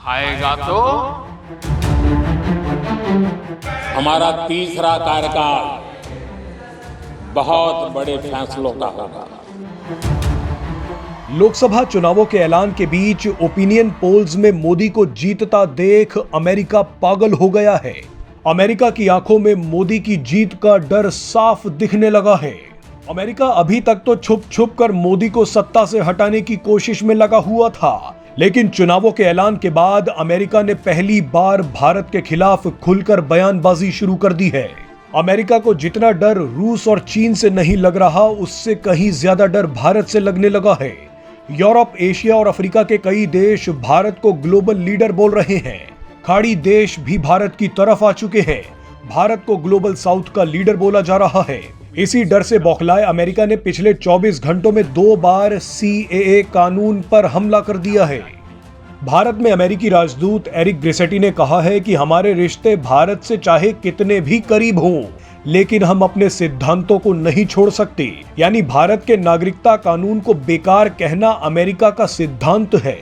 आएगा तो हमारा तीसरा कार्यकाल बहुत बड़े फैसलों का होगा। लोकसभा चुनावों के ऐलान के बीच ओपिनियन पोल्स में मोदी को जीतता देख अमेरिका पागल हो गया है। अमेरिका की आंखों में मोदी की जीत का डर साफ दिखने लगा है। अमेरिका अभी तक तो छुप छुप कर मोदी को सत्ता से हटाने की कोशिश में लगा हुआ था, लेकिन चुनावों के ऐलान के बाद अमेरिका ने पहली बार भारत के खिलाफ खुलकर बयानबाजी शुरू कर दी है। अमेरिका को जितना डर रूस और चीन से नहीं लग रहा, उससे कहीं ज्यादा डर भारत से लगने लगा है। यूरोप, एशिया और अफ्रीका के कई देश भारत को ग्लोबल लीडर बोल रहे हैं। खाड़ी देश भी भारत की तरफ आ चुके हैं। भारत को ग्लोबल साउथ का लीडर बोला जा रहा है। इसी डर से बौखलाए अमेरिका ने पिछले 24 घंटों में 2 बार CAA कानून पर हमला कर दिया है। भारत में अमेरिकी राजदूत एरिक ग्रिसेटी ने कहा है कि हमारे रिश्ते भारत से चाहे कितने भी करीब हों, लेकिन हम अपने सिद्धांतों को नहीं छोड़ सकते। यानी भारत के नागरिकता कानून को बेकार कहना अमेरिका का सिद्धांत है।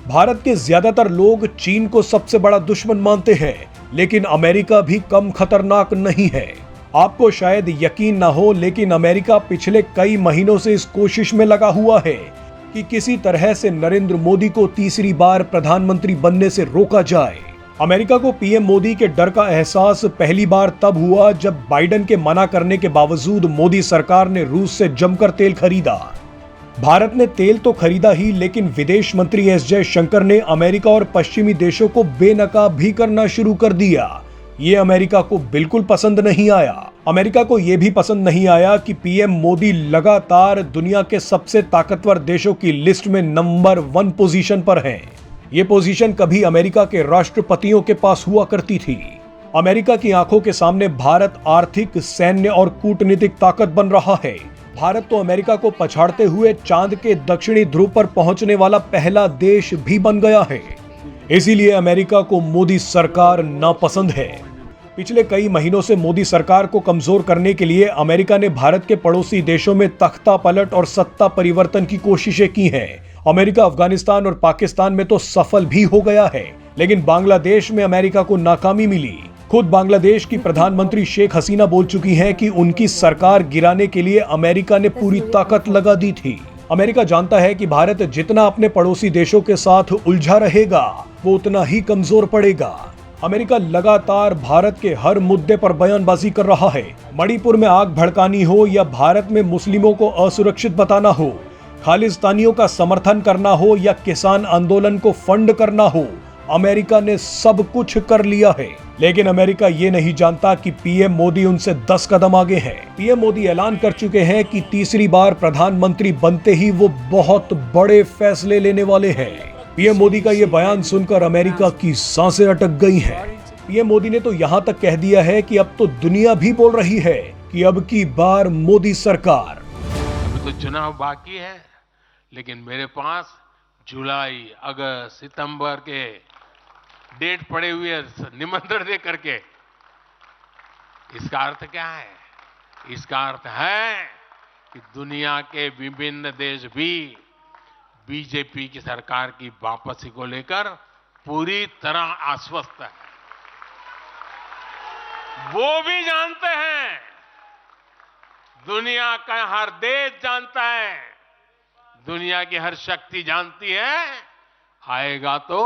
भारत के ज्यादातर लोग चीन को सबसे बड़ा दुश्मन मानते हैं, लेकिन अमेरिका भी कम खतरनाक नहीं है। आपको शायद यकीन ना हो, लेकिन अमेरिका पिछले कई महीनों से इस कोशिश में लगा हुआ है कि किसी तरह से नरेंद्र मोदी को तीसरी बार प्रधानमंत्री बनने से रोका जाए। अमेरिका को पीएम मोदी के डर का एहसास पहली बार तब हुआ जब बाइडेन के मना करने के बावजूद मोदी सरकार ने रूस से जमकर तेल खरीदा। भारत ने तेल तो खरीदा ही, लेकिन विदेश मंत्री एस जयशंकर ने अमेरिका और पश्चिमी देशों को बेनकाब भी करना शुरू कर दिया। ये अमेरिका को बिल्कुल पसंद नहीं आया। अमेरिका को यह भी पसंद नहीं आया कि पीएम मोदी लगातार दुनिया के सबसे ताकतवर देशों की लिस्ट में नंबर 1 पोजीशन पर हैं। ये पोजीशन कभी अमेरिका के राष्ट्रपतियों के पास हुआ करती थी। अमेरिका की आंखों के सामने भारत आर्थिक, सैन्य और कूटनीतिक ताकत बन रहा है। भारत तो अमेरिका को पछाड़ते हुए चांद के दक्षिणी ध्रुव पर पहुंचने वाला पहला देश भी बन गया है। इसीलिए अमेरिका को मोदी सरकार नापसंद है। पिछले कई महीनों से मोदी सरकार को कमजोर करने के लिए अमेरिका ने भारत के पड़ोसी देशों में तख्ता पलट और सत्ता परिवर्तन की कोशिशें की हैं। अमेरिका अफगानिस्तान और पाकिस्तान में तो सफल भी हो गया है, लेकिन बांग्लादेश में अमेरिका को नाकामी मिली। खुद बांग्लादेश की प्रधानमंत्री शेख हसीना बोल चुकी हैं कि उनकी सरकार गिराने के लिए अमेरिका ने पूरी ताकत लगा दी थी। अमेरिका जानता है कि भारत जितना अपने पड़ोसी देशों के साथ उलझा रहेगा, वो उतना ही कमजोर पड़ेगा। अमेरिका लगातार भारत के हर मुद्दे पर बयानबाजी कर रहा है। मणिपुर में आग भड़कानी हो या भारत में मुस्लिमों को असुरक्षित बताना हो, खालिस्तानियों का समर्थन करना हो या किसान आंदोलन को फंड करना हो, अमेरिका ने सब कुछ कर लिया है। लेकिन अमेरिका ये नहीं जानता कि पीएम मोदी उनसे 10 कदम आगे हैं। पीएम मोदी ऐलान कर चुके हैं कि तीसरी बार प्रधानमंत्री बनते ही वो बहुत बड़े फैसले लेने वाले हैं। पीएम मोदी का ये बयान सुनकर अमेरिका की सांसें अटक गई हैं। पीएम मोदी ने तो यहाँ तक कह दिया है कि अब तो दुनिया भी बोल रही है कि अब की बार मोदी सरकार। अभी तो चुनाव बाकी है, लेकिन मेरे पास जुलाई, अगस्त, सितंबर के डेट पड़े हुए निमंत्रण दे करके। इसका अर्थ क्या है? इसका अर्थ है कि दुनिया के विभिन्न देश भी बीजेपी की सरकार की वापसी को लेकर पूरी तरह आश्वस्त है। वो भी जानते हैं, दुनिया का हर देश जानता है, दुनिया की हर शक्ति जानती है, आएगा तो